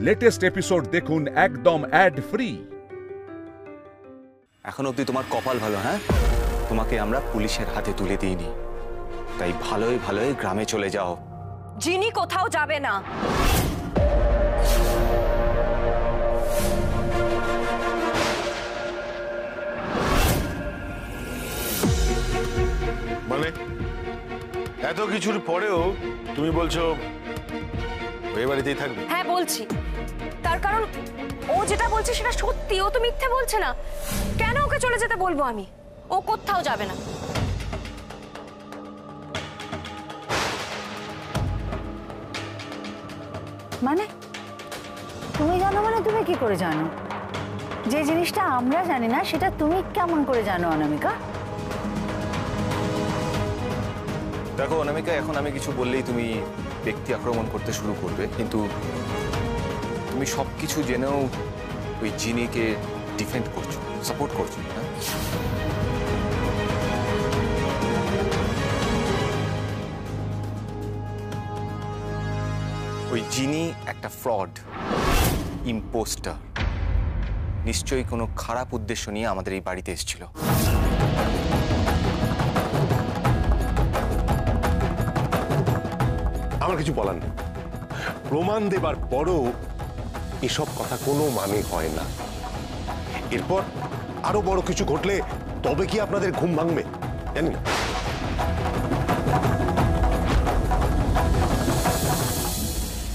Latest episode দেখুন একদম add free. এখন অবধি তোমার কপাল ভালো, হ্যাঁ? তোমাকে আমরা পুলিশের হাতে তুলে দিইনি, তাই ভালোই ভালোই গ্রামে চলে যাও। জিনি কোথাও যাবে না। মানে এত কিছুর পরেও তুমি বলছো ওই বাড়িতেই থাকবে? হ্যাঁ বলছি, তার কারণ ও যেটা বলছে সেটা সত্যি, ও তো মিথ্যে বলছে না। কেন ওকে চলে যেতে বলবো আমি? ও কোথাও যাবে না। মানে তুমি জানো? মানে তুমি কি করে জানো? যে জিনিসটা আমরা জানি না সেটা তুমি কেমন করে জানো অনামিকা? দেখো অনামিকা, এখন আমি কিছু বললেই তুমি ব্যক্তি আক্রমণ করতে শুরু করবে, কিন্তু তুমি সবকিছু জেনেও ওই জিনিকে ডিফেন্ড করছো, সাপোর্ট করছো, হ্যাঁ? ওই জিনি একটা ফ্রড, ইম্পোস্টার, নিশ্চয়ই কোনো খারাপ উদ্দেশ্য নিয়ে আমাদের এই বাড়িতে এসেছিল। আমার কিছু বলার নেই। প্রমাণ দেবার পরও এসব কথা কোনো মানে হয় না। এরপর আরো বড় কিছু ঘটলে তবে কি আপনাদের ঘুম ভাঙবে জানি না।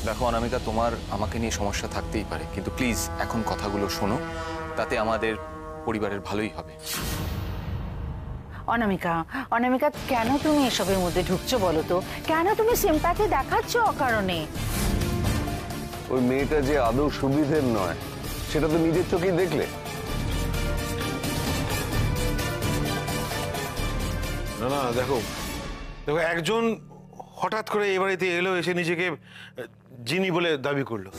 দেখো অনামিকা, তোমার আমাকে নিয়ে সমস্যা থাকতেই পারে, কিন্তু প্লিজ এখন কথাগুলো শোনো, তাতে আমাদের পরিবারের ভালোই হবে। অনামিকা, অনামিকা, কেন তুমি এসবের মধ্যে ঢুকছো বলো তো? কেন তুমি সিম্প্যাথি দেখাচ্ছ অকারণে? ওই মেয়েটা যে আদৌ সুবিধের নয় সেটা তো নিজের চোখেই দেখলে। না না, দেখো দেখো, একজন হঠাৎ করে এই বাড়িতে এলো, এসে নিজেকে জিনি বলে দাবি করলো,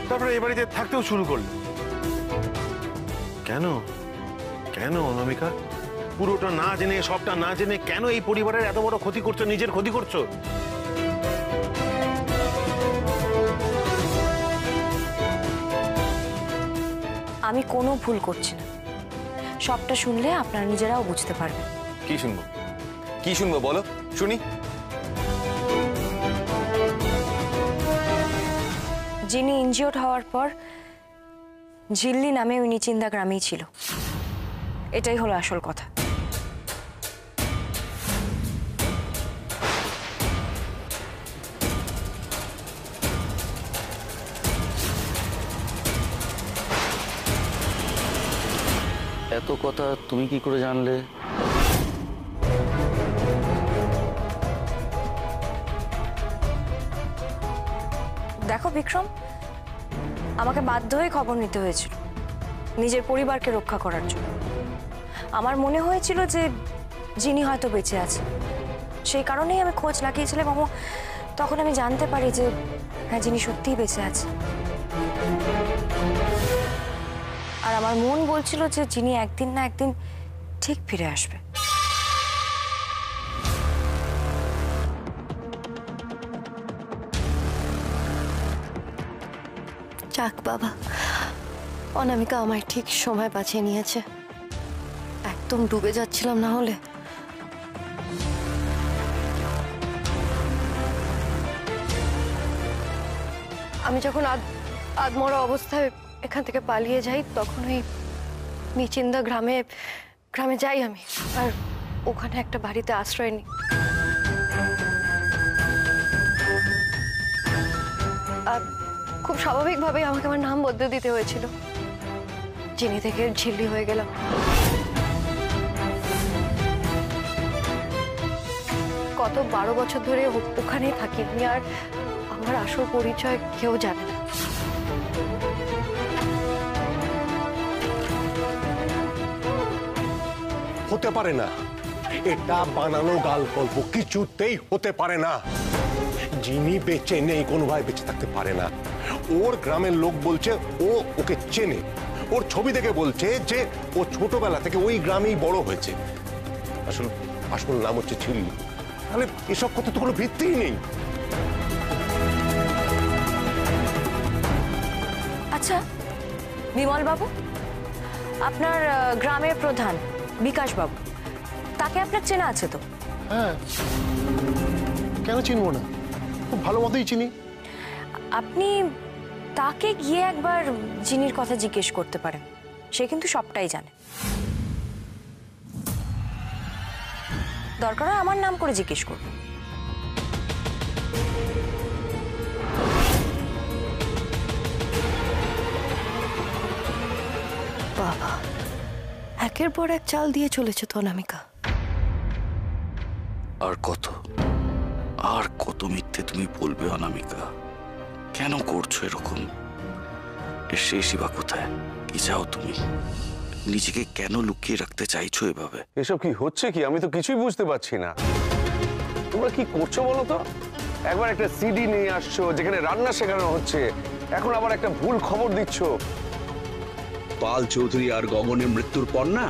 তারপরে এই বাড়িতে থাকতেও শুরু করলো। কেন কেন অনামিকা? পুরোটা না জেনে, সবটা না জেনে কেন এই পরিবারের এত বড় ক্ষতি করছো, নিজের ক্ষতি করছো? আমি কোনো ভুল করছি না। সবটা শুনলে আপনারা নিজেরাও বুঝতে পারবেন। কি শুনবো, কি শুনবো বলো শুনি। যিনি ইনজিওর্ড হওয়ার পর ঝিল্লি নামে ওই নিচিন্দা গ্রামেই ছিল, এটাই হলো আসল কথা। এত কথা তুমি কি করে জানলে? দেখো বিক্রম, আমাকে বাধ্য হয়ে খবর নিতে হয়েছিল নিজের পরিবারকে রক্ষা করার জন্য। আমার মনে হয়েছিল যে জিনি হয়তো বেঁচে আছে, সেই কারণেই আমি খোঁজ লাগিয়েছিলাম এবং তখন আমি জানতে পারি যে হ্যাঁ, জিনি সত্যিই বেঁচে আছে। আর আমার মন বলছিল যে জিনি একদিন না একদিন ঠিক ফিরে আসবে। যাক বাবা, অনামিকা আমার ঠিক সময় বাঁচিয়ে নিয়েছে। একদম ডুবে যাচ্ছিলাম না হলে। আমি যখন আধমরা অবস্থায় এখান থেকে পালিয়ে যাই, তখন ওই নিচিন্দা গ্রামে যাই আমি, আর ওখানে একটা বাড়িতে আশ্রয় নিই। আর খুব স্বাভাবিকভাবে আমাকে আমার নাম বদলে দিতে হয়েছিল। চিনি থেকে ঝিল্লি হয়ে গেলাম। কত 12 বছর ধরে ওখানেই থাকি আমি, আর আমার আসল পরিচয় কেউ জানে না। হতে পারে না, এটা বানানো গল্প, কিছুতেই হতে পারে না। যিনি বেঁচে নেই, কোনোভাবে বেঁচে থাকতে পারে না। ওর গ্রামের লোক বলছে ও ওকে চেনে, ওর ছবি দেখে বলছে যে ও ছোটবেলা থেকে ওই গ্রামেই বড় হয়েছে। আসল নাম হচ্ছে ঝিল্লি। তাহলে এসব কথা তো কোনো ভিত্তিই নেই। আচ্ছা বিমল বাবু, আপনার গ্রামের প্রধান বিকাশ বাবু, তাকে আপনার চেনা আছে তো? হ্যাঁ, কেন চিনবো না, খুব ভালো মতোই চিনি। আপনি তাকে গিয়ে একবার জিনির কথা জিজ্ঞেস করতে পারেন, সে কিন্তু সবটাই জানে। দরকার হয় আমার নাম করে জিজ্ঞেস করবেন। বাবা, একের পর এক চাল দিয়ে চলেছে তো অনামিকা। আর কত মিথ্যে তুমি বলবে অনামিকা? কেন করছো এরকম? এর শেষই বা কোথায়? কি চাও তুমি? নিজেকে কেন লুকিয়ে রাখতে চাইছো এভাবে? এসব কি হচ্ছে কি? আমি তো কিছুই বুঝতে পারছি না। তোমরা কি করছো বলো তো? একবার একটা সিডি নিয়ে আসছো যেখানে রান্না শেখানো হচ্ছে, এখন আবার একটা ভুল খবর দিচ্ছ। পাল চৌধুরী আর গগনের মৃত্যুর পর না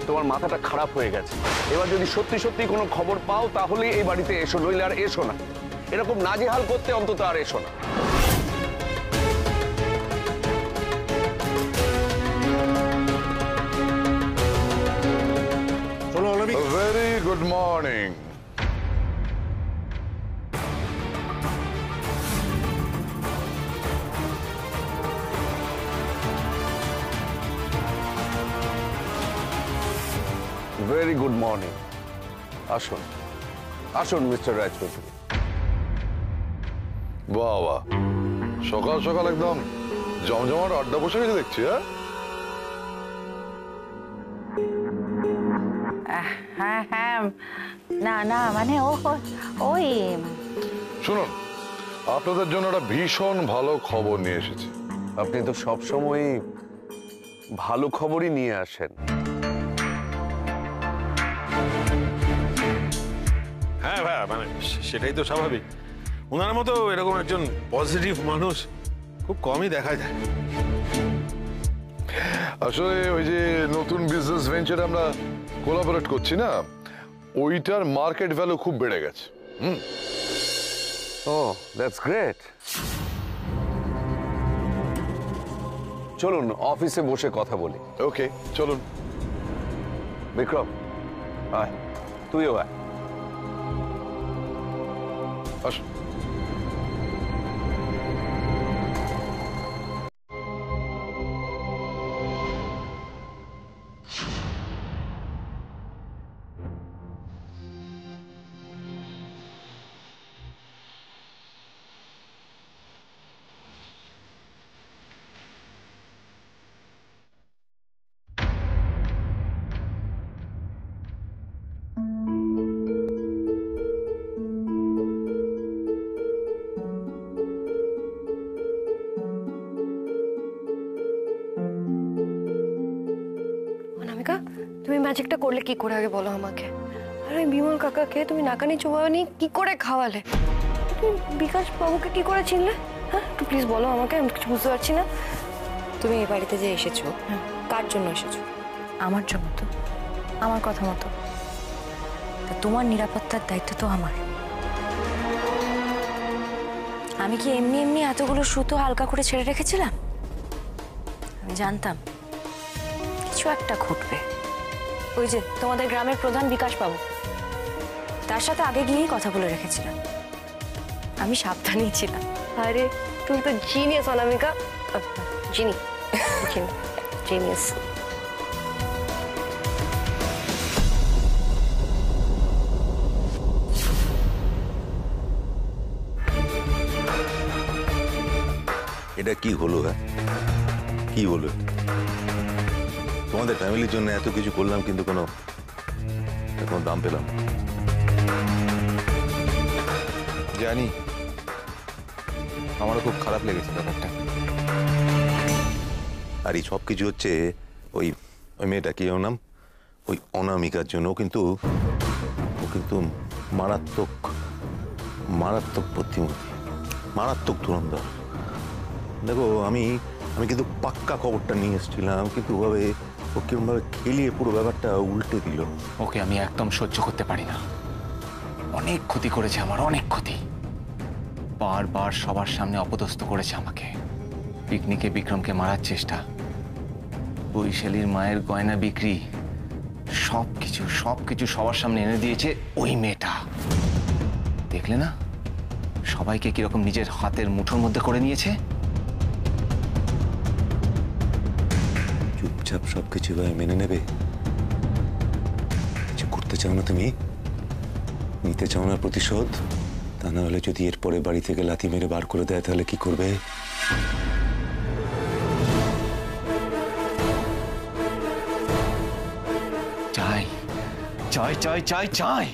তোমার মাথাটা খারাপ হয়ে গেছে। এবার যদি সত্যি সত্যি কোনো খবর পাও তাহলে এই বাড়িতে এসো, নইলে আর এসো না। এরকম নাজেহাল করতে অন্তত আর এসো না। শোনো Anamika, very good morning. Very good morning. আসুন আসুন মিস্টার রাজচৌধুরী। বাহ বাহ, সকাল সকাল একদম জমজমাট আড্ডা বসে গেছে দেখছি। হ্যাঁ হ্যাঁ, না না মানে ওই শুনুন, আপনাদের জন্য একটা ভীষণ ভালো খবর নিয়ে এসেছি। আপনি তো সবসময় ভালো খবরই নিয়ে আসেন। হ্যাঁ ভাই, মানে সেটাই তো স্বাভাবিক। ওনার মতো এরকম একজন পজিটিভ মানুষ খুব কমই দেখা যায়। আসলে ওই যে নতুন বিজনেস ভেঞ্চারে আমরা কোলাবোরেট করছি না, ওইটার মার্কেট ভ্যালু খুব বেড়ে গেছে। ও দ্যাটস গ্রেট। চলুন অফিসে বসে কথা বলি। ওকে চলুন। বিক্রম আয়, তুইও আয়। আসুন। অনামিকা, তুমি ম্যাজিকটা করলে কি করে আগে বলো আমাকে। আর ওই বিমল কাকাকে তুমি নাকানি চোবানি কি করে খাওয়ালে? তুমি বিকাশ বাবুকে কি করে চিনলে? হ্যাঁ, একটু প্লিজ বলো আমাকে, আমি কিছু বুঝতে পারছি না। তুমি এই বাড়িতে যে এসেছো, কার জন্য এসেছো? আমার জন্য তো, আমার কথা মতো। তা তোমার নিরাপত্তার দায়িত্ব তো আমার। আমি কি এমনি এমনি এতগুলো সুতো হালকা করে ছেড়ে রেখেছিলাম? আমি জানতাম কিছু একটা ঘটবে। ওই যে তোমাদের গ্রামের প্রধান বিকাশ বাবু, তার সাথে আগে গিয়েই কথা বলে রেখেছিলাম। আমি সাবধানেই ছিলাম। আরে তুমি তো জিনিয়াস অনামিকা। জিনিয়াস। এটা কি হলো? হ্যাঁ কি হলো? তোমাদের ফ্যামিলির জন্য এত কিছু করলাম, কিন্তু কোনো দাম পেলাম না। জানি, আমারও খুব খারাপ লেগেছে ব্যাপারটা। আর এই সব কিছু হচ্ছে ওই মেয়েটা, কি ওর নাম, ওই অনামিকার জন্য। ও কিন্তু মারাত্মক বুদ্ধিমতী, মারাত্মক ধুরন্ধর। দেখো আমি কিন্তু পাক্কা খবরটা নিয়ে এসেছিলাম, কিন্তু ওভাবে ও কিরমভাবে খেলিয়ে পুরো ব্যাপারটা উল্টে দিল। ওকে আমি একদম সহ্য করতে পারি না। অনেক ক্ষতি করেছে আমার, অনেক ক্ষতি। বারবার সবার সামনে অপদস্থ করেছে আমাকে। পিকনিকে বিক্রমকে মারার চেষ্টা, বৈশালীর মায়ের গয়না বিক্রি, সবকিছু সবার সামনে এনে দিয়েছে ওই মেয়েটা। দেখলে না সবাইকে কিরকম নিজের হাতের মুঠোর মধ্যে করে নিয়েছে। চুপচাপ সবকিছু মেনে নেবে? কিছু করতে চাও না তুমি? নিতে চাও না প্রতিশোধ? তা না হলে যদি এরপরে বাড়ি থেকে লাথি মেরে বার করে দেয় তাহলে কি করবে? চাই চাই চাই চাই চাই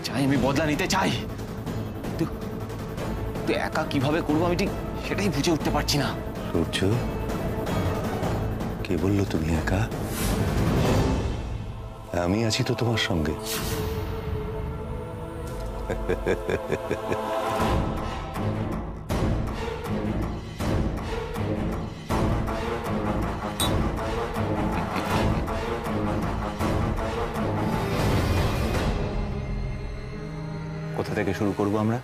চাই আমি বদলা নিতে চাই। তুই একা কিভাবে করবো আমি ঠিক সেটাই বুঝে উঠতে পারছি না। সূর্য, কে বললো তুমি একা? আমি আছি তো তোমার সঙ্গে। কোথা থেকে শুরু করবো আমরা?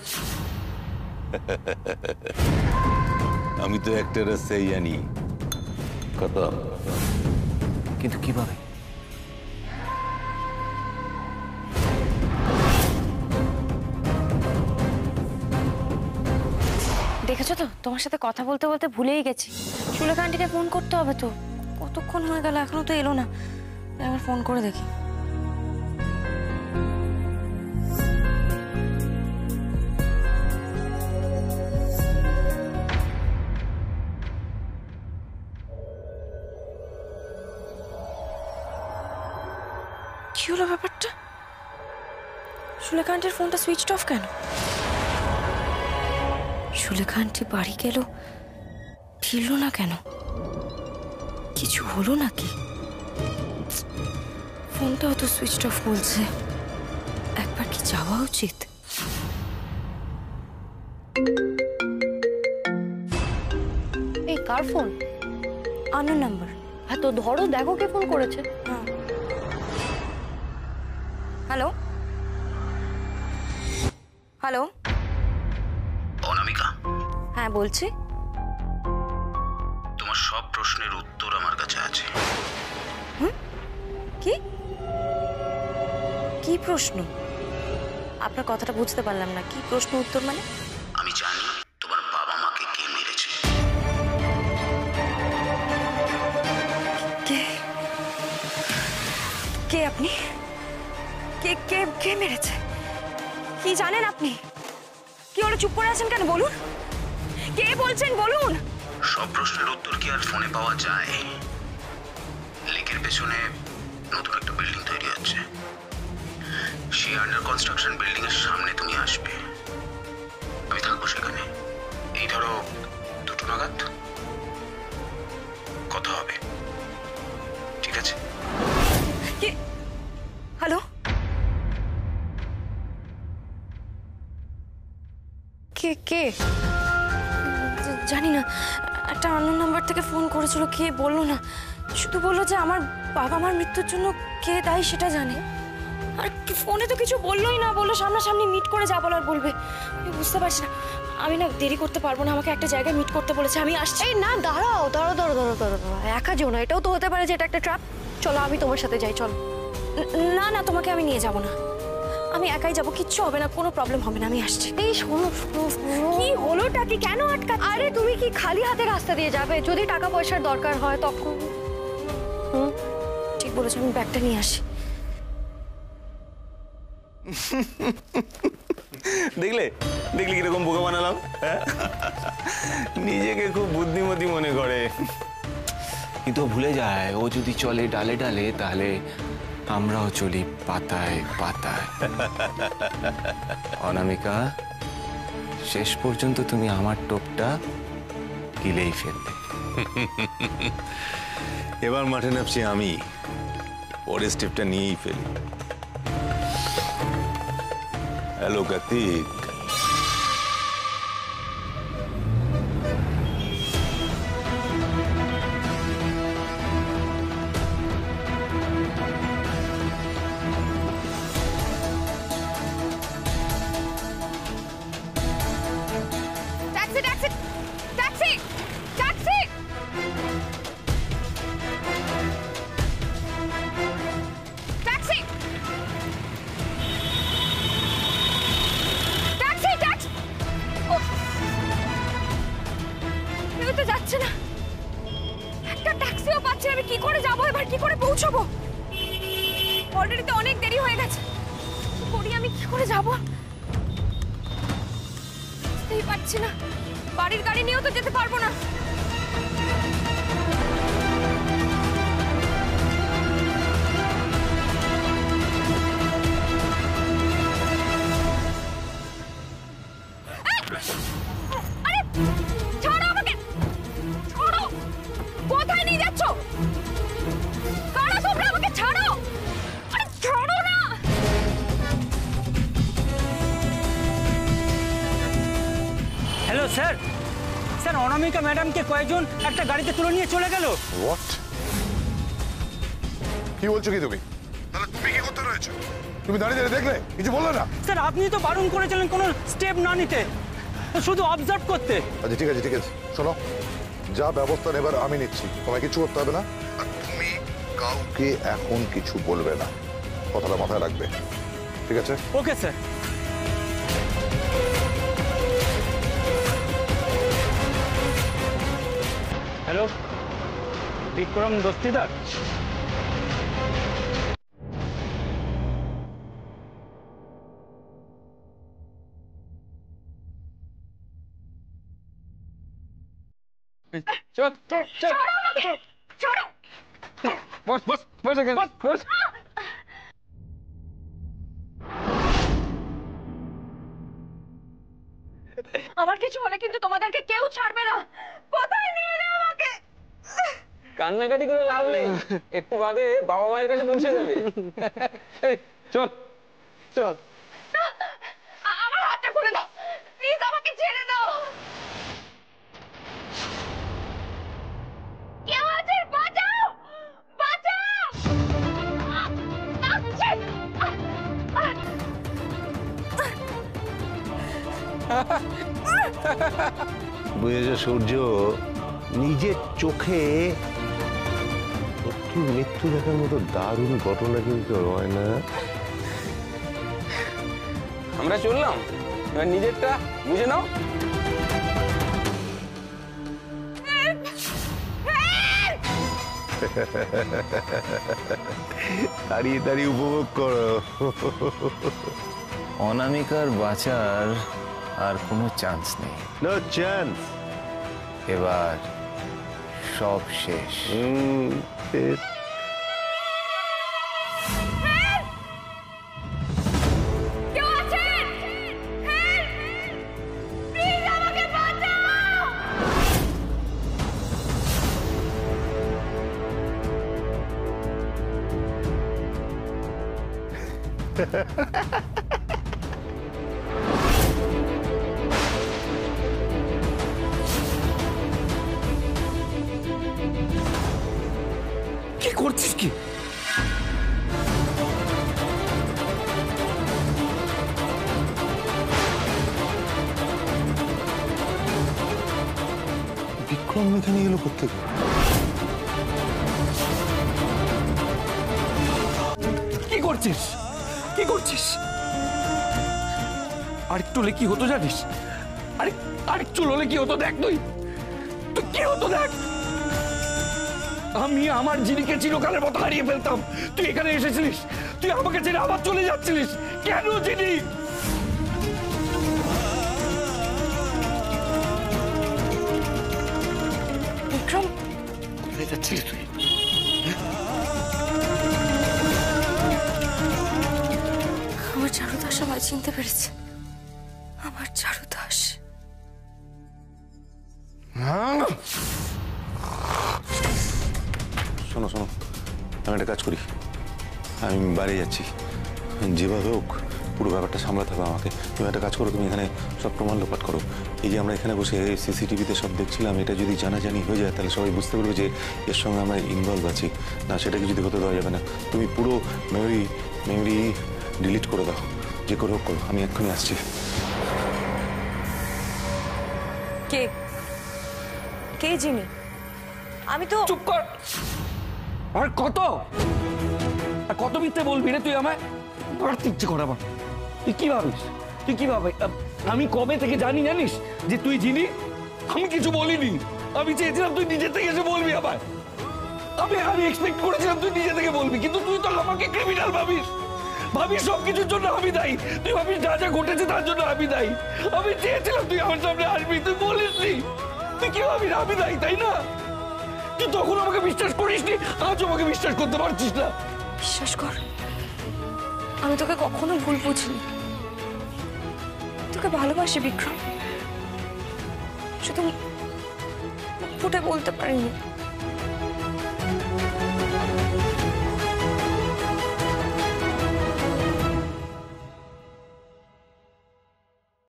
আমি তো একটা রাস্তায় জানি, কথা। কিন্তু কিভাবে? দেখেছো তো, তোমার সাথে কথা বলতে বলতে ভুলেই গেছি। সুলেখা আন্টিকে ফোন করতে হবে তো। কতক্ষণ হয়ে গেল, এখনো তো এলো না। একবার ফোন করে দেখি। কি হলো ব্যাপারটা? সুলেখা আন্টির ফোনটা সুইচড অফ কেন? সুলেখা আন্টি বাড়ি গেল, ফিরল না কেন? কিছু হলো নাকি? ফোনটাও তো সুইচড অফ বলছে। একবার কি যাওয়া উচিত? এই কার ফোন? Unknown number. হ্যাঁ তো ধরো, দেখো কে ফোন করেছে। হ্যাঁ। হ্যালো হ্যালো, অনামিকা, হ্যাঁ বলছি। তোমার সব প্রশ্নের উত্তর আমার কাছে আছে। কি কি প্রশ্ন? আপনার কথাটা বুঝতে পারলাম না। কি প্রশ্ন উত্তর মানে? আমি জানি তোমার বাবা মাকে কে মেরেছে। কে কে আপনি? কে কে কে মেরেছে? কি জানেন আপনি? কি হলো, চুপ করে আছেন কেন? বলুন, কে বলছেন বলুন। সব প্রশ্নের উত্তর কি আর ফোনে পাওয়া যায়? লেকের পেছনে নতুন একটা বিল্ডিং তৈরি হচ্ছে। সেই আন্ডার কনস্ট্রাকশন বিল্ডিং এর সামনে তুমি আসবে। আমি থাকবো সেখানে। এই ধরো 2টো নাগাদ কথা হবে, ঠিক আছে? হ্যালো, কে কে? জানি না, একটা আননোন নাম্বার থেকে ফোন করেছিল। কে বললো না, শুধু বললো যে আমার বাবা মার মৃত্যুর জন্য কে দায়ী সেটা জানে। আর ফোনে তো কিছু বললোই না, বললো সামনাসামনি মিট করে যা বলার বলবে। আমি বুঝতে পারছি না, আমি না দেরি করতে পারবো না। আমাকে একটা জায়গায় মিট করতে বলেছে, আমি আসছি। এই না, দাঁড়াও দাঁড়াও দাঁড়াও দাঁড়াও দাঁড়াও, একা যেও না। এটাও তো হতে পারে যে এটা একটা ট্র্যাপ। চলো আমি তোমার সাথে যাই, চলো। না না, তোমাকে আমি নিয়ে যাব না। আমি একাই যাব, কিচ্ছু হবে না, কোনো প্রবলেম হবে না। আমি আসছি। এই শোনো শোনো, কি হলোটা কি? কেন আটকা? আরে তুমি কি খালি হাতে রাস্তা দিয়ে যাবে? যদি টাকা পয়সার দরকার হয় তখন। ঠিক বলেছো, আমি ব্যাগটা নিয়ে আসি। দেখলে দেখলে কিরকম বোকা বানালাম? নিজেকে খুব বুদ্ধিমতী মনে করে, কিন্তু ভুলে যায় ও যদি চলে ডালে ডালে তাহলে আমরাও চলি পাতায় পাতায়। অনামিকা, শেষ পর্যন্ত তুমি আমার টোপটা গিলেই ফেলবে। এবার মাঠে নামছি আমি, পরের স্টেপটা নিয়েই ফেলি। Hello Kartik. Taxi taxi taxi taxi যাচ্ছে না, একটা ট্যাক্সিও পাচ্ছি না। আমি কি করে যাবো এবার, কি করে পৌঁছবো? অলরেডি তো অনেক দেরি হয়ে গেছে। করি আমি, কি করে যাবো? বুঝতেই পারছি না, বাড়ির গাড়ি নিয়েও তো যেতে পারবো না। আরে ছাড়ো আমাকে, ছাড়ো। কোথায় নিয়ে যাচ্ছ? কারা তোমরা? আমাকে ছাড়ো। আরে ছাড়ো না। হ্যালো স্যার, স্যার অনামিকা ম্যাডামকে কয়েকজন একটা গাড়িতে তুলে নিয়ে চলে গেল। হোয়াট? কি বলছো কি তুমি? তাহলে তুমি কি করতে রয়েছো? তুমি দাঁড়িয়ে দাঁড়িয়ে দেখলে, কিছু বললে না? স্যার আপনি তো বারণ করেছিলেন কোনো স্টেপ না নিতে, শুধু অবজার্ভ করতে। আচ্ছা ঠিক আছে ঠিক আছে, শোনো, যা ব্যবস্থা নেবার আমি নিচ্ছি, তোমায় কিছু করতে হবে না। আর তুমি কাউকে এখন কিছু বলবে না, কথাটা মাথায় রাখবে, ঠিক আছে? Okay sir. Hello, Vikram Dastidar. চল চল চল, বস বস বস এখানে, বস। আমার কিছু হলে কিন্তু তোমাদেরকে কেউ ছাড়বে না। কোথায় নিয়ে এলে আমাকে? কান্নাকাটি করে লাভ নেই, একটু বাদে বাবা মায়ের কাছে পৌঁছে যাবে। চল চল। আমার হাতটা খুলে দাও প্লিজ, আমাকে ছেড়ে দাও। কেউ আছে? বাঁচাও, বাঁচাও। বুঝেছো সূর্য, নিজের চোখে একটু মৃত্যু দেখার মতো দারুণ ঘটনা কিন্তু হয় না। আমরা চললাম, এবার নিজেরটা বুঝে নাও। দাঁড়িয়ে দাঁড়িয়ে উপভোগ করো। অনামিকার বাঁচার আর কোনো চান্স নেই। No chance. এবার সব শেষ। শেষ। কেউ আছেন? হেল্প! প্লিজ আমাকে বাঁচাও। কি করছিস কি? বিক্রম এখানে এলো কোত্থেকে? কি করছিস? কি করছিস? আরেকটু হলে কি হতো জানিস? আরেকটু হলে কি হতো দেখ, তুই তুই কি হতো দেখ। আমি আমার জিনিকে চিরকালের মতো হারিয়ে ফেলতাম, তুই এখানে এসেছিলিস, তুই আমাকে ছেড়ে আবার চলে যাচ্ছিলিস কেন জিনি? বিক্রম, কোথায় যাচ্ছিলিস তুই? আমার চারুদাস আমায় চিনতে পেরেছে। আমার চারুদাস। শোনো শোনো, আমি একটা কাজ করি, আমি বাইরে যাচ্ছি, যেভাবে হোক পুরো ব্যাপারটা সামলাতে হবে আমাকে। তুমি একটা কাজ করো, তুমি এখানে সব প্রমাণ লোপাট করো। এই যে আমরা এখানে বসে সিসিটিভিতে সব দেখছিলাম, এটা যদি জানাজানি হয়ে যায় তাহলে সবাই বুঝতে পারবে যে এর সঙ্গে আমরা ইনভলভ আছি। না, সেটাকে যদি হতে দেওয়া যাবে না। তুমি পুরো মেমোরি ডিলিট করে দাও, যে করে হোক করো। আমি এক্ষুনি আসছি। কে কে জিনি? আমি তো চুপ কর। আর কত মিথ্যে বলবি রে তুই আমায়? মারতে ইচ্ছে করে আমার। তুই কি ভাবিস? আমি কবে থেকে জানিস যে তুই জিনি? আমি কিছু বলিনি। আমি চেয়েছিলাম তুই নিজে থেকে এসে বলবি আমায়। আমি এক্সপেক্ট করেছিলাম তুই নিজে থেকে বলবি, কিন্তু তুই তো আমাকে ক্রিমিনাল ভাবিস সবকিছুর জন্য আমি দায়ী। তুই ভাবিস যা যা ঘটেছে তার জন্য আমি দায়ী। আমি চেয়েছিলাম তুই আমার সামনে আসবি, তুই বলিসনি। তুই কি ভাবিস আমি দায়ী, তাই না? তুই তখন আমাকে বিশ্বাস করিসনি, আজ আমাকে বিশ্বাস করতে পারছিস না। বিশ্বাস কর, আমি তোকে কখনো ভুল বুঝিনি। তোকে ভালোবাসি বিক্রম, শুধু মুখ ফুটে বলতে পারিনি।